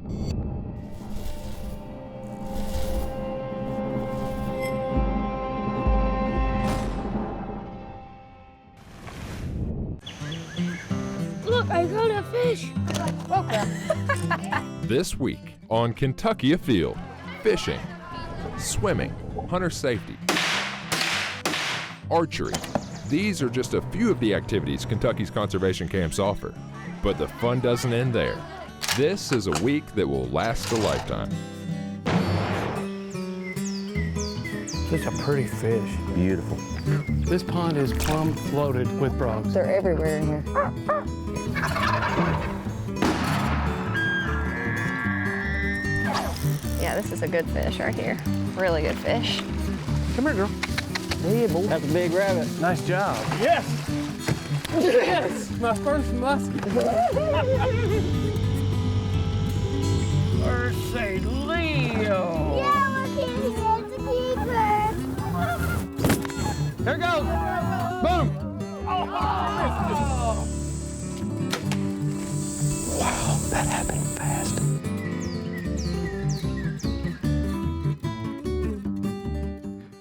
Look, I got a fish. Okay. This week on Kentucky Afield, fishing, swimming, hunter safety, archery. These are just a few of the activities Kentucky's conservation camps offer. But the fun doesn't end there. This is a week that will last a lifetime. Such a pretty fish. Beautiful. This pond is plumb loaded with frogs. They're everywhere in here. Yeah, this is a good fish right here. Really good fish. Come here, girl. Yeah, boy. That's a big rabbit. Nice job. Yes! Yes! My first muskie. Mercy, Leo. Yeah, look at it. It's a keeper. Here it goes. Boom! Wow, that happened fast.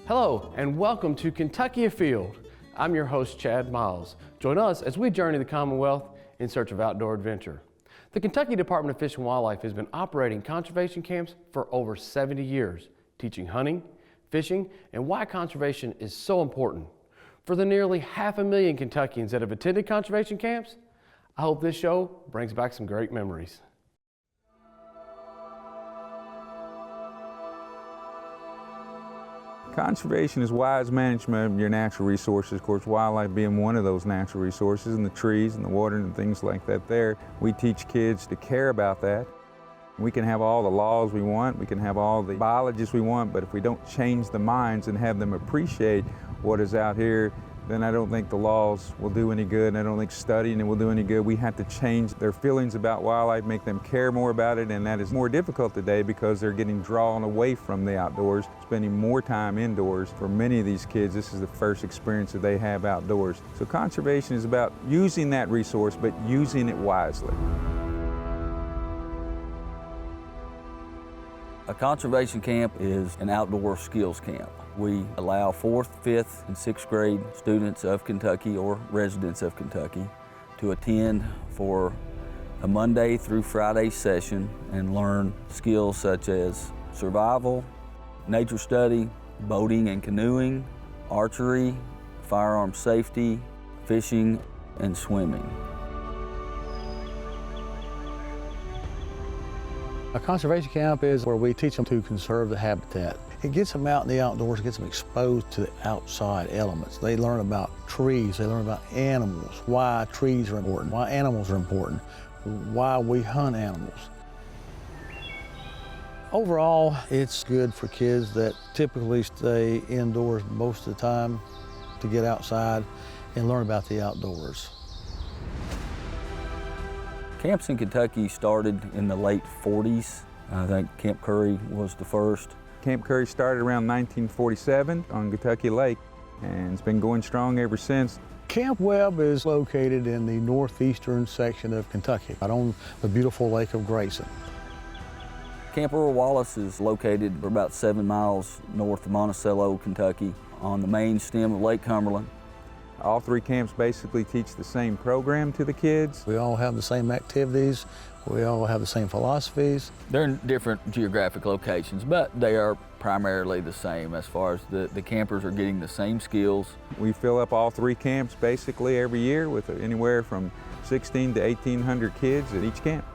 Hello, and welcome to Kentucky Afield. I'm your host, Chad Miles. Join us as we journey the Commonwealth in search of outdoor adventure. The Kentucky Department of Fish and Wildlife has been operating conservation camps for over 70 years, teaching hunting, fishing, and why conservation is so important. For the nearly 500,000 Kentuckians that have attended conservation camps, I hope this show brings back some great memories. Conservation is wise management of your natural resources, of course, wildlife being one of those natural resources, and the trees and the water and things like that there. We teach kids to care about that. We can have all the laws we want, we can have all the biologists we want, but if we don't change the minds and have them appreciate what is out here, then I don't think the laws will do any good, and I don't think studying it will do any good. We have to change their feelings about wildlife, make them care more about it, and that is more difficult today because they're getting drawn away from the outdoors, spending more time indoors. For many of these kids, this is the first experience that they have outdoors. So conservation is about using that resource, but using it wisely. A conservation camp is an outdoor skills camp. We allow 4th, 5th, and 6th grade students of Kentucky or residents of Kentucky to attend for a Monday through Friday session and learn skills such as survival, nature study, boating and canoeing, archery, firearm safety, fishing, and swimming. A conservation camp is where we teach them to conserve the habitat. It gets them out in the outdoors, gets them exposed to the outside elements. They learn about trees, they learn about animals, why trees are important, why animals are important, why we hunt animals. Overall, it's good for kids that typically stay indoors most of the time to get outside and learn about the outdoors. Camps in Kentucky started in the late 40s. I think Camp Curry was the first. Camp Curry started around 1947 on Kentucky Lake, and it's been going strong ever since. Camp Webb is located in the northeastern section of Kentucky, right on the beautiful Lake of Grayson. Camp Earl Wallace is located about 7 miles north of Monticello, Kentucky, on the main stem of Lake Cumberland. All 3 camps basically teach the same program to the kids. We all have the same activities, we all have the same philosophies. They're in different geographic locations, but they are primarily the same as far as the campers are getting the same skills. We fill up all 3 camps basically every year with anywhere from 16 to 1,800 kids at each camp.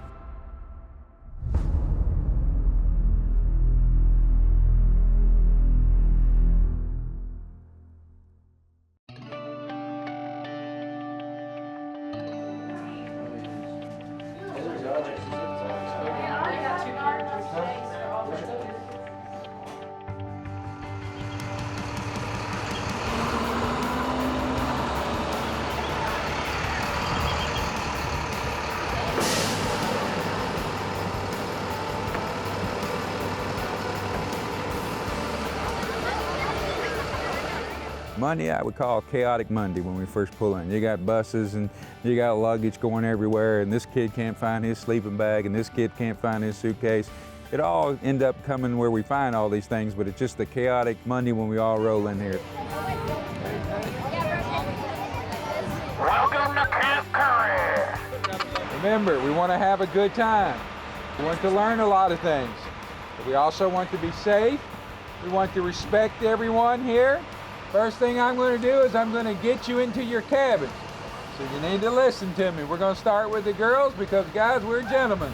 Monday I would call chaotic Monday when we first pull in. You got buses and you got luggage going everywhere, and this kid can't find his sleeping bag and this kid can't find his suitcase. It all end up coming where we find all these things, but it's just the chaotic Monday when we all roll in here. Welcome to Camp Curry. Remember, we want to have a good time. We want to learn a lot of things, but we also want to be safe. We want to respect everyone here. First thing I'm going to do is I'm going to get you into your cabins. So you need to listen to me. We're going to start with the girls because, guys, we're gentlemen.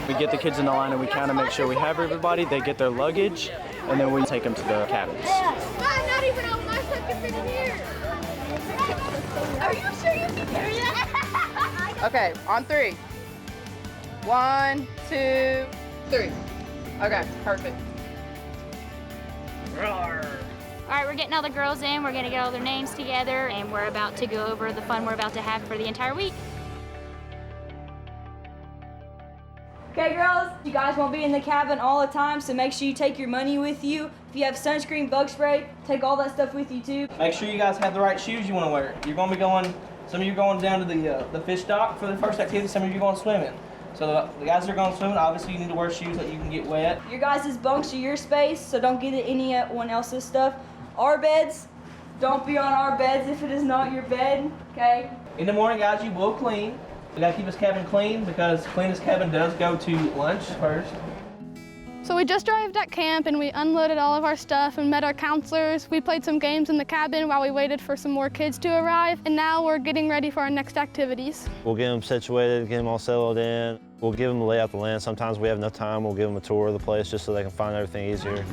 We get the kids in the line and we kind of make sure we have everybody. They get their luggage, and then we take them to the cabins. I'm not even on my second freaking here. Are you sure you can carry that? Okay, on 3. 1, 2, 3. Okay, perfect. All right, we're getting all the girls in. We're gonna get all their names together, and we're about to go over the fun we're about to have for the entire week. Okay, girls, you guys won't be in the cabin all the time, so make sure you take your money with you. If you have sunscreen, bug spray, take all that stuff with you too. Make sure you guys have the right shoes you want to wear. You're going to be going, some of you are going down to the fish dock for the first activity, some of you are going swimming. So the guys that are going swimming, obviously you need to wear shoes that you can get wet. Your guys' bunks are your space, so don't get anyone else's stuff. Our beds, don't be on our beds if it is not your bed, okay? In the morning, guys, you will clean. We gotta keep this cabin clean because cleanest cabin does go to lunch first. So we just arrived at camp and we unloaded all of our stuff and met our counselors. We played some games in the cabin while we waited for some more kids to arrive, and now we're getting ready for our next activities. We'll get them situated, get them all settled in. We'll give them the layout of the land. Sometimes we have enough time, we'll give them a tour of the place just so they can find everything easier.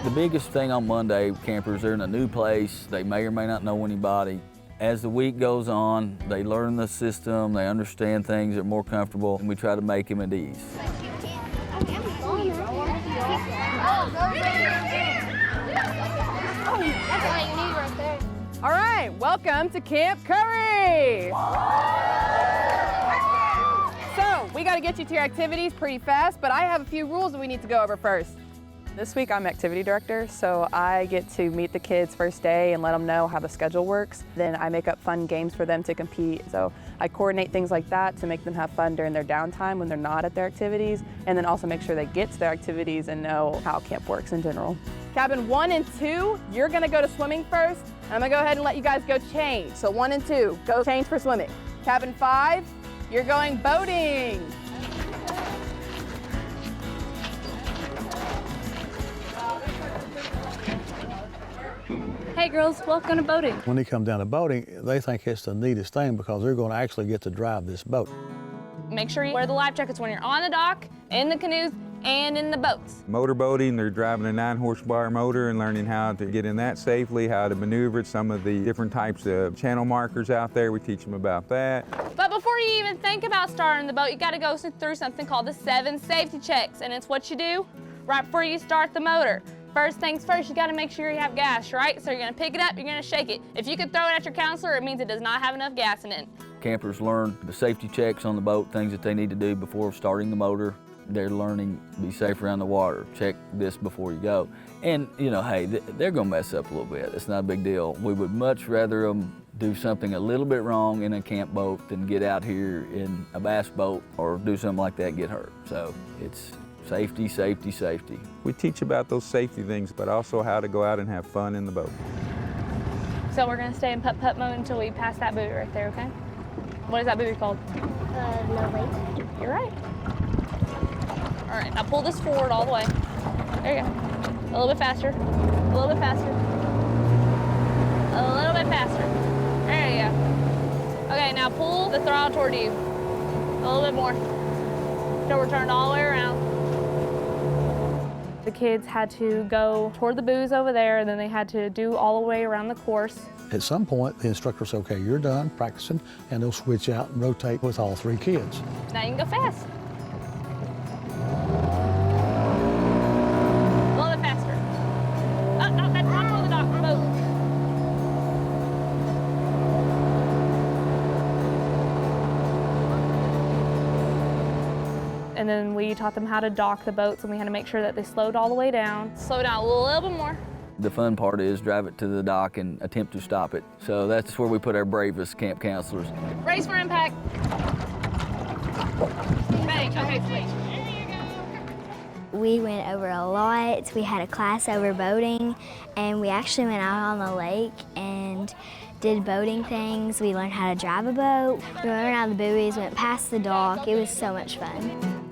The biggest thing on Monday, campers, they're in a new place. They may or may not know anybody. As the week goes on, they learn the system, they understand things, they're more comfortable, and we try to make them at ease. All right, welcome to Camp Curry. So, we got to get you to your activities pretty fast, but I have a few rules that we need to go over first. This week I'm activity director, so I get to meet the kids first day and let them know how the schedule works. Then I make up fun games for them to compete. So I coordinate things like that to make them have fun during their downtime when they're not at their activities, and then also make sure they get to their activities and know how camp works in general. Cabin 1 and 2, you're gonna go to swimming first. I'm gonna go ahead and let you guys go change. So 1 and 2, go change for swimming. Cabin 5, you're going boating. Hey girls, welcome to boating. When they come down to boating, they think it's the neatest thing because they're going to actually get to drive this boat. Make sure you wear the life jackets when you're on the dock, in the canoes, and in the boats. Motorboating, they're driving a 9-horsepower motor and learning how to get in that safely, how to maneuver it, some of the different types of channel markers out there. We teach them about that. But before you even think about starting the boat, you gotta go through something called the 7 safety checks, and it's what you do right before you start the motor. First things first, you gotta make sure you have gas, right? So you're gonna pick it up, you're gonna shake it. If you could throw it at your counselor, it means it does not have enough gas in it. Campers learn the safety checks on the boat, things that they need to do before starting the motor. They're learning to be safe around the water. Check this before you go. And, you know, hey, they're gonna mess up a little bit. It's not a big deal. We would much rather them do something a little bit wrong in a camp boat than get out here in a bass boat or do something like that and get hurt. So it's safety, safety, safety. We teach about those safety things, but also how to go out and have fun in the boat. So we're gonna stay in putt-putt mode until we pass that buoy right there, okay? What is that buoy called? No wait. You're right. All right, now pull this forward all the way. There you go. A little bit faster. A little bit faster. A little bit faster. There you go. Okay, now pull the throttle toward you. A little bit more. So we're turned all the way around. The kids had to go toward the buoys over there, and then they had to do all the way around the course. At some point, the instructor says, okay, you're done practicing, and they'll switch out and rotate with all 3 kids. Now you can go fast. A little bit faster. Oh, no, that's not on the dock, boat. And then we taught them how to dock the boats, and we had to make sure that they slowed all the way down. Slow down a little bit more. The fun part is drive it to the dock and attempt to stop it. So that's where we put our bravest camp counselors. Brace for impact. Bang, okay, sweet. We went over a lot. We had a class over boating, and we actually went out on the lake and did boating things. We learned how to drive a boat. We went around the buoys, went past the dock. It was so much fun.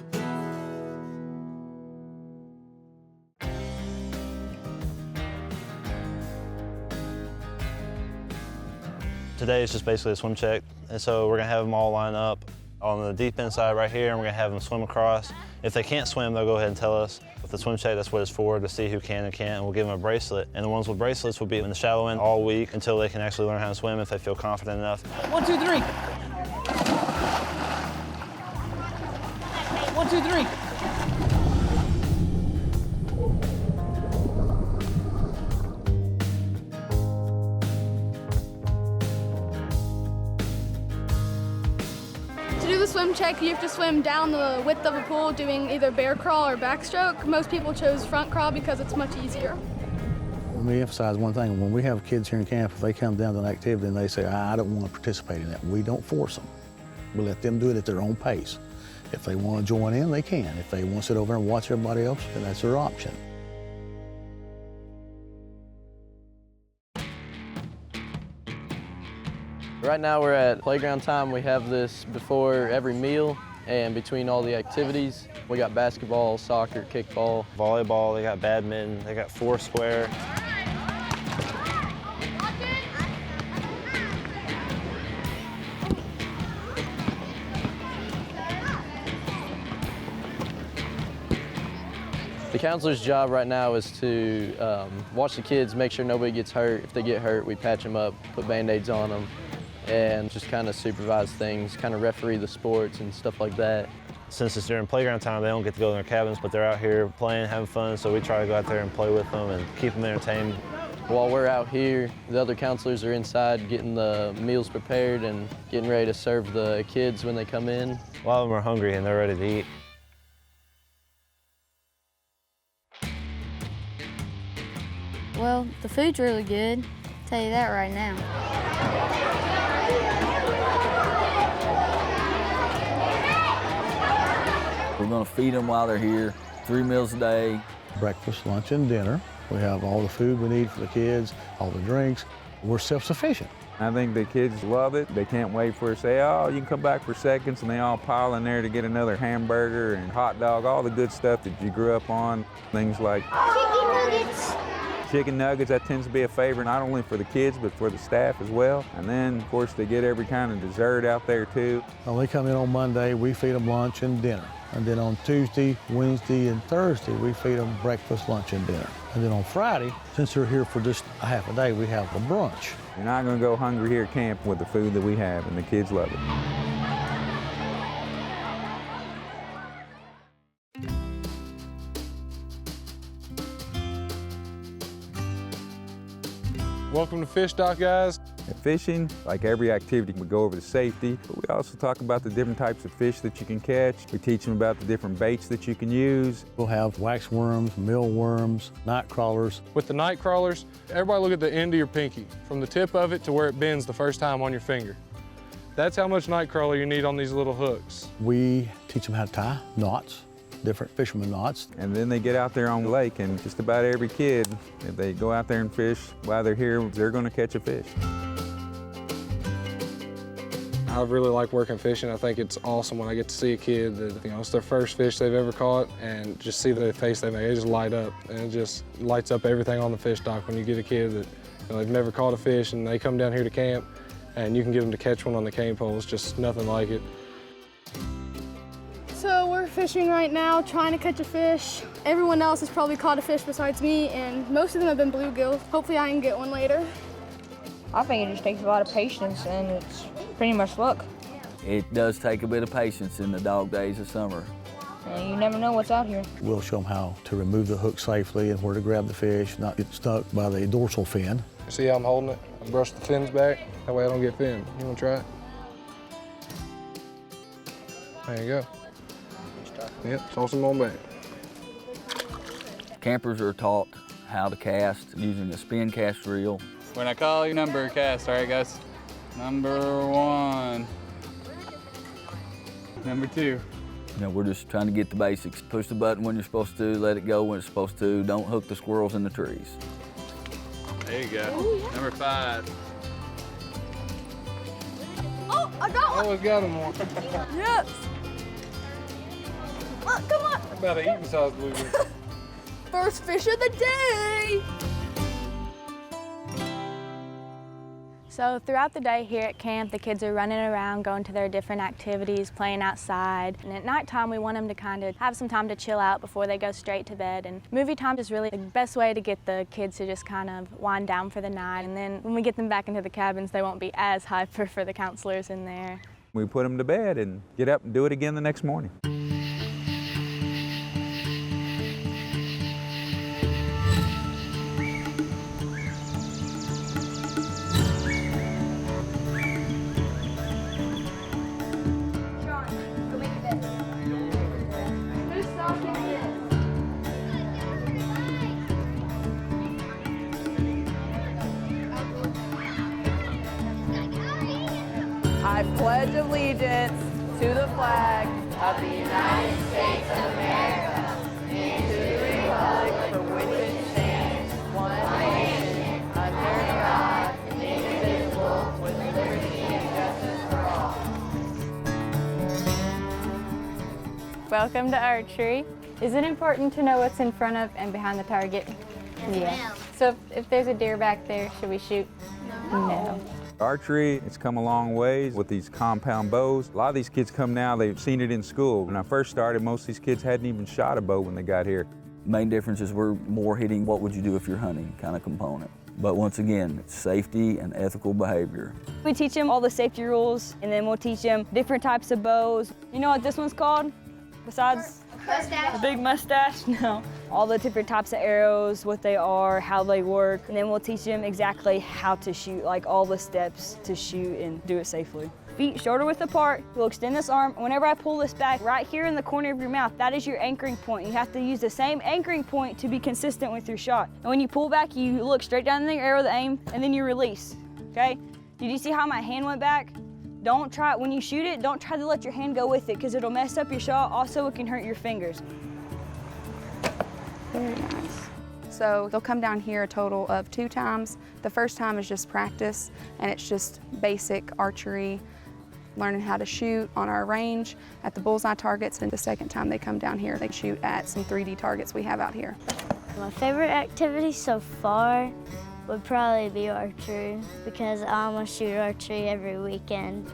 Today is just basically a swim check, and so we're gonna have them all line up on the deep end side right here, and we're gonna have them swim across. If they can't swim, they'll go ahead and tell us. With the swim check, that's what it's for, to see who can and can't, and we'll give them a bracelet. And the ones with bracelets will be in the shallow end all week until they can actually learn how to swim if they feel confident enough. 1, 2, 3. 1, 2, 3. To do the swim check, you have to swim down the width of a pool doing either bear crawl or backstroke. Most people chose front crawl because it's much easier. Let me emphasize one thing. When we have kids here in camp, if they come down to an activity and they say, I don't want to participate in that, we don't force them. We let them do it at their own pace. If they want to join in, they can. If they want to sit over and watch everybody else, then that's their option. Right now we're at playground time. We have this before every meal and between all the activities. We got basketball, soccer, kickball. Volleyball, they got badminton, they got foursquare. The counselor's job right now is to watch the kids, make sure nobody gets hurt. If they get hurt, we patch them up, put Band-Aids on them, and just kind of supervise things, kind of referee the sports and stuff like that. Since it's during playground time, they don't get to go in their cabins, but they're out here playing, having fun, so we try to go out there and play with them and keep them entertained. While we're out here, the other counselors are inside getting the meals prepared and getting ready to serve the kids when they come in. A lot of them are hungry and they're ready to eat. Well, the food's really good. I'll tell you that right now. We're gonna feed them while they're here, 3 meals a day. Breakfast, lunch, and dinner. We have all the food we need for the kids, all the drinks. We're self-sufficient. I think the kids love it. They can't wait for us to say, oh, you can come back for seconds, and they all pile in there to get another hamburger and hot dog, all the good stuff that you grew up on. Things like Chicken nuggets. chicken nuggets, that tends to be a favorite, not only for the kids, but for the staff as well. And then, of course, they get every kind of dessert out there, too. When they come in on Monday, we feed them lunch and dinner. And then on Tuesday, Wednesday, and Thursday, we feed them breakfast, lunch, and dinner. And then on Friday, since they're here for just a half a day, we have a brunch. You're not going to go hungry here at camp with the food that we have, and the kids love it. Welcome to Fish Dock, guys. At fishing, like every activity, we go over the safety, but we also talk about the different types of fish that you can catch. We teach them about the different baits that you can use. We'll have wax worms, mealworms, night crawlers. With the night crawlers, everybody look at the end of your pinky, from the tip of it to where it bends the first time on your finger. That's how much night crawler you need on these little hooks. We teach them how to tie knots, different fisherman knots. And then they get out there on the lake, and just about every kid, if they go out there and fish while they're here, they're going to catch a fish. I really like working fishing. I think it's awesome when I get to see a kid that, it's their first fish they've ever caught, and just see the face they make. They just light up, and it just lights up everything on the fish dock when you get a kid that they've never caught a fish, and they come down here to camp, and you can get them to catch one on the cane pole. It's just nothing like it. So we're fishing right now, trying to catch a fish. Everyone else has probably caught a fish besides me, and most of them have been bluegills. Hopefully I can get one later. I think it just takes a lot of patience, and it's pretty much luck. It does take a bit of patience in the dog days of summer. And you never know what's out here. We'll show them how to remove the hook safely and where to grab the fish, not get stuck by the dorsal fin. See how I'm holding it? I brush the fins back, that way I don't get finned. You want to try it? There you go. Yep, toss them on back. Campers are taught how to cast using a spin cast reel. When I call your number, cast. All right, guys. Number 1. Number 2. You know, we're just trying to get the basics. Push the button when you're supposed to, let it go when it's supposed to. Don't hook the squirrels in the trees. There you go. Ooh, yeah. Number 5. Oh, I got one. Oh, we got them one. Yes. Come on. About an eating size blueberry. First fish of the day. So throughout the day here at camp, the kids are running around, going to their different activities, playing outside. And at nighttime, we want them to kind of have some time to chill out before they go straight to bed. And movie time is really the best way to get the kids to just kind of wind down for the night. And then when we get them back into the cabins, they won't be as hyper for the counselors in there. We put them to bed and get up and do it again the next morning. 'I pledge allegiance to the flag of the United States of America and to the republic for which it stands, one nation, under God, indivisible, with liberty and justice for all. Welcome to Archery. Is it important to know what's in front of and behind the target? Yeah. So if there's a deer back there, should we shoot? No. Archery, it's come a long ways with these compound bows. A lot of these kids come now, they've seen it in school. When I first started, most of these kids hadn't even shot a bow when they got here. Main difference is we're more hitting what would you do if you're hunting kind of component. But once again, it's safety and ethical behavior. We teach them all the safety rules, and then we'll teach them different types of bows. You know what this one's called? Besides Mustache. a big mustache? No. All the different types of arrows, what they are, how they work, and then we'll teach them exactly how to shoot, like all the steps to shoot and do it safely. Feet shoulder width apart, you'll extend this arm. Whenever I pull this back, right here in the corner of your mouth, that is your anchoring point. You have to use the same anchoring point to be consistent with your shot. And when you pull back, you look straight down in the arrow, the aim, and then you release, okay? Did you see how my hand went back? Don't try, when you shoot it, don't try to let your hand go with it because it'll mess up your shot. Also, it can hurt your fingers. Very nice. So they'll come down here a total of 2 times. The first time is just practice, and it's just basic archery, learning how to shoot on our range at the bullseye targets. And the second time they come down here, they shoot at some 3D targets we have out here. My favorite activity so far would probably be archery because I almost shoot archery every weekend.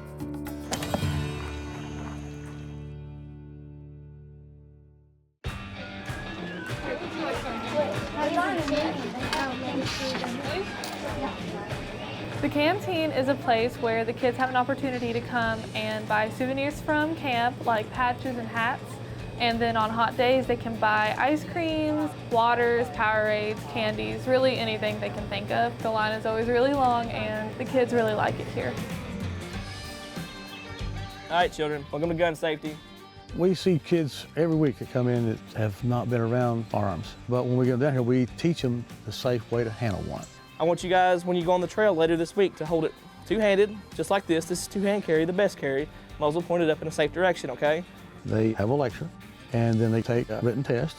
The canteen is a place where the kids have an opportunity to come and buy souvenirs from camp, like patches and hats. And then on hot days, they can buy ice creams, waters, Powerades, candies, really anything they can think of. The line is always really long, and the kids really like it here. All right, children, welcome to gun safety. We see kids every week that come in that have not been around firearms. But when we go down here, we teach them the safe way to handle one. I want you guys, when you go on the trail later this week, to hold it two-handed, just like this. This is two-hand carry, the best carry. Muzzle pointed up in a safe direction, okay? They have a lecture, and then they take a written test.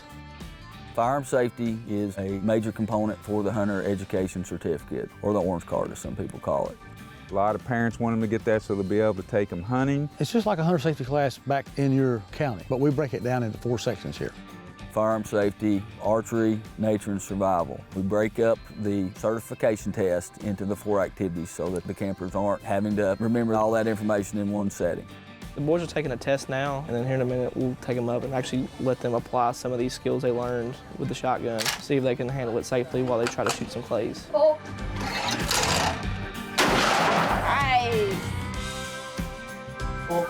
Firearm safety is a major component for the hunter education certificate, or the orange card as some people call it. A lot of parents want them to get that so they'll be able to take them hunting. It's just like a hunter safety class back in your county, but we break it down into 4 sections here. Firearm safety, archery, nature, and survival. We break up the certification test into the 4 activities so that the campers aren't having to remember all that information in one setting. The boys are taking a test now, and then here in a minute we'll take them up and actually let them apply some of these skills they learned with the shotgun, see if they can handle it safely while they try to shoot some clays. Oh. Nice. Oh.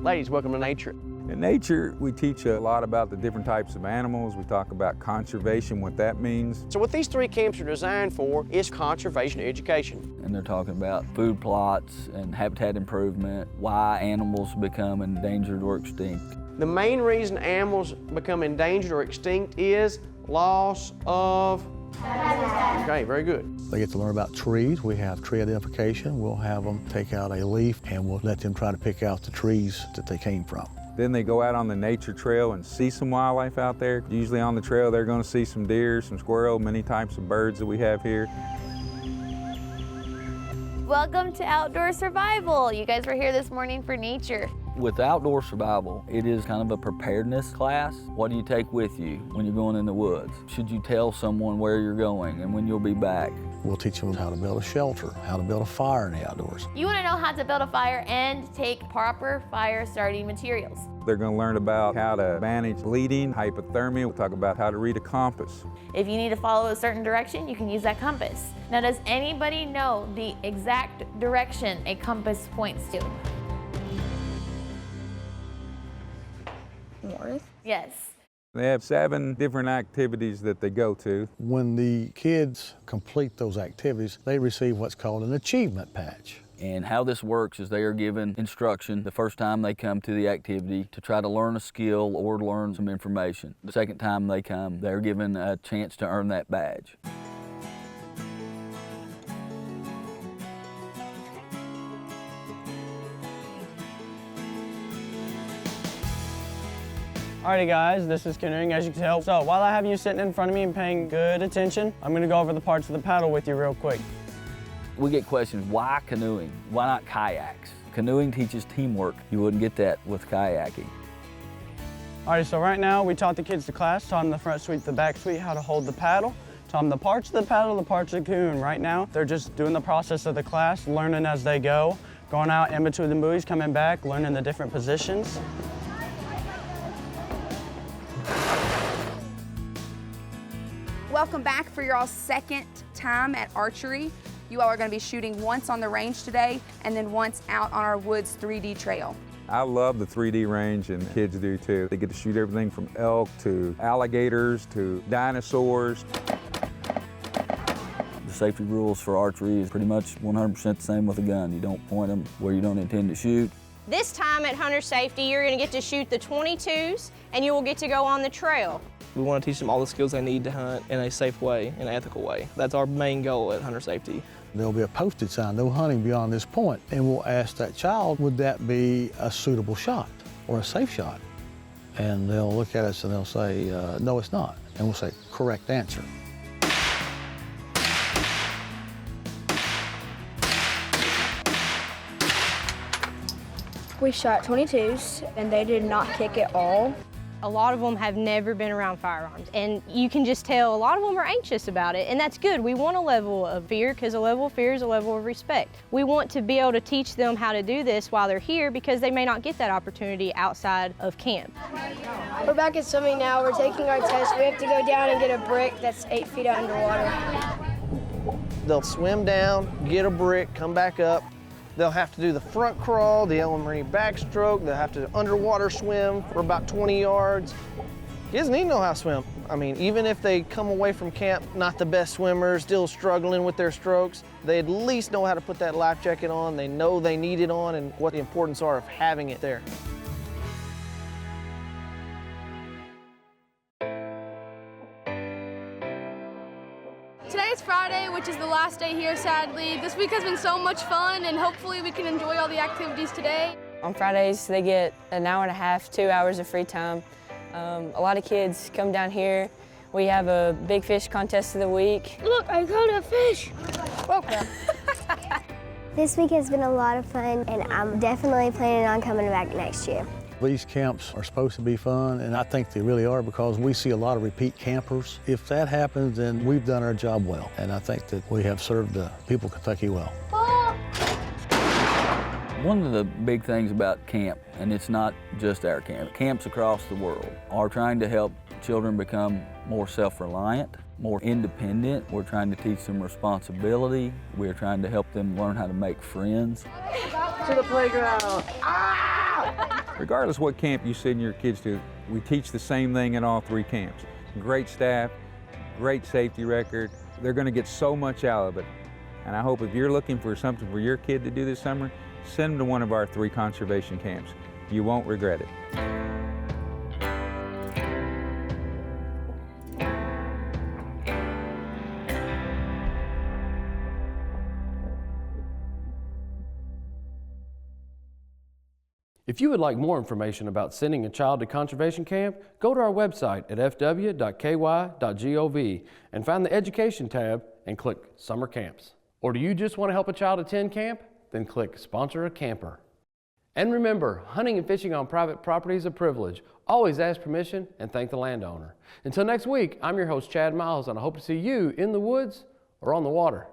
Ladies, welcome to nature. In nature, we teach a lot about the different types of animals. We talk about conservation, what that means. So what these 3 camps are designed for is conservation education. And they're talking about food plots and habitat improvement, why animals become endangered or extinct. The main reason animals become endangered or extinct is loss of habitat. Okay, very good. They get to learn about trees. We have tree identification. We'll have them take out a leaf and we'll let them try to pick out the trees that they came from. Then they go out on the nature trail and see some wildlife out there. Usually on the trail they're going to see some deer, some squirrel, many types of birds that we have here. Welcome to Outdoor Survival. You guys were here this morning for nature. With outdoor survival, it is kind of a preparedness class. What do you take with you when you're going in the woods? Should you tell someone where you're going and when you'll be back? We'll teach them how to build a shelter, how to build a fire in the outdoors. You want to know how to build a fire and take proper fire starting materials. They're going to learn about how to manage bleeding, hypothermia. We'll talk about how to read a compass. If you need to follow a certain direction, you can use that compass. Now, does anybody know the exact direction a compass points to? North? Yes. They have 7 different activities that they go to. When the kids complete those activities, they receive what's called an achievement patch. And how this works is they are given instruction the first time they come to the activity to try to learn a skill or learn some information. The second time they come, they're given a chance to earn that badge. Alrighty guys, this is Canoeing, as you can tell. So while I have you sitting in front of me and paying good attention, I'm gonna go over the parts of the paddle with you real quick. We get questions, why canoeing? Why not kayaks? Canoeing teaches teamwork. You wouldn't get that with kayaking. Alright, so right now we taught the kids the class, taught them the front sweep, the back sweep, how to hold the paddle, taught them the parts of the paddle, the parts of the canoeing. Right now, they're just doing the process of the class, learning as they go, going out in between the buoys, coming back, learning the different positions. Welcome back for your all's second time at archery. You all are going to be shooting once on the range today and then once out on our woods 3D trail. I love the 3D range, and kids do too. They get to shoot everything from elk to alligators to dinosaurs. The safety rules for archery is pretty much 100% the same with a gun. You don't point them where you don't intend to shoot. This time at Hunter Safety, you're going to get to shoot the 22s and you will get to go on the trail. We want to teach them all the skills they need to hunt in a safe way, in an ethical way. That's our main goal at Hunter Safety. There'll be a posted sign, no hunting beyond this point. And we'll ask that child, would that be a suitable shot or a safe shot? And they'll look at us and they'll say, no, it's not. And we'll say, correct answer. We shot 22s and they did not kick at all. A lot of them have never been around firearms, and you can just tell a lot of them are anxious about it, and that's good. We want a level of fear, because a level of fear is a level of respect. We want to be able to teach them how to do this while they're here, because they may not get that opportunity outside of camp. We're back at swimming now. We're taking our test. We have to go down and get a brick that's 8 feet underwater. They'll swim down, get a brick, come back up. They'll have to do the front crawl, the Ellen Marie backstroke. They'll have to underwater swim for about 20 yards. Kids need to know how to swim. I mean, even if they come away from camp not the best swimmers, still struggling with their strokes, they at least know how to put that life jacket on. They know they need it on and what the importance are of having it there. Today's Friday, which is the last day here, sadly. This week has been so much fun, and hopefully we can enjoy all the activities today. On Fridays, they get an hour and a half, 2 hours of free time. A lot of kids come down here. We have a big fish contest of the week. Look, I caught a fish. Welcome. This week has been a lot of fun, and I'm definitely planning on coming back next year. These camps are supposed to be fun, and I think they really are, because we see a lot of repeat campers. If that happens, then we've done our job well, and I think that we have served the people of Kentucky well. One of the big things about camp, and it's not just our camp, camps across the world are trying to help children become more self-reliant, more independent. We're trying to teach them responsibility. We're trying to help them learn how to make friends. To the playground. Ah! Regardless of what camp you send your kids to, we teach the same thing in all 3 camps. Great staff, great safety record. They're going to get so much out of it. And I hope if you're looking for something for your kid to do this summer, send them to one of our 3 conservation camps. You won't regret it. If you would like more information about sending a child to conservation camp, go to our website at fw.ky.gov and find the Education tab and click Summer Camps. Or do you just want to help a child attend camp? Then click Sponsor a Camper. And remember, hunting and fishing on private property is a privilege. Always ask permission and thank the landowner. Until next week, I'm your host, Chad Miles, and I hope to see you in the woods or on the water.